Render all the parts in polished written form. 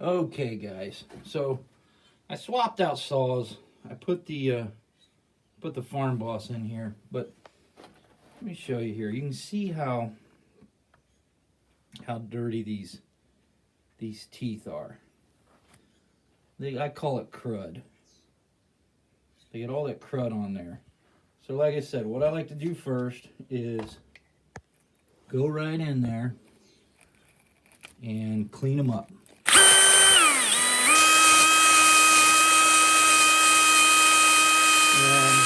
Okay, guys, so I swapped out saws. I put the Farm Boss in here, but let me show you here. You can see how dirty these teeth are. I call it crud. They get all that crud on there. So like I said, what I like to do first is go right in there and clean them up. And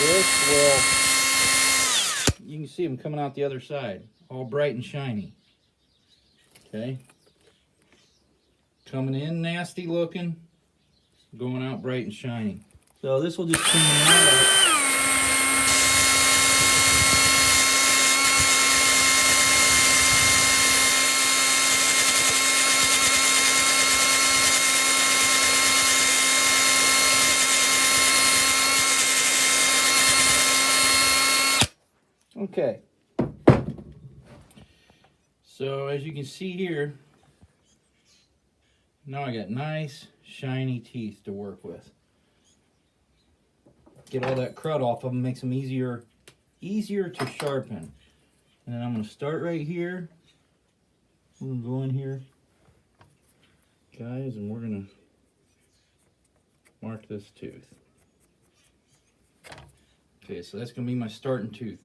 this will, you can see them coming out the other side, all bright and shiny. Okay. Coming in nasty looking, going out bright and shiny. So this will just clean them out. Okay, so as you can see here, now I got nice shiny teeth to work with. Get all that crud off of them, makes them easier to sharpen. And then I'm going to start right here. I'm going to go in here, guys, and we're going to mark this tooth. Okay, so that's going to be my starting tooth.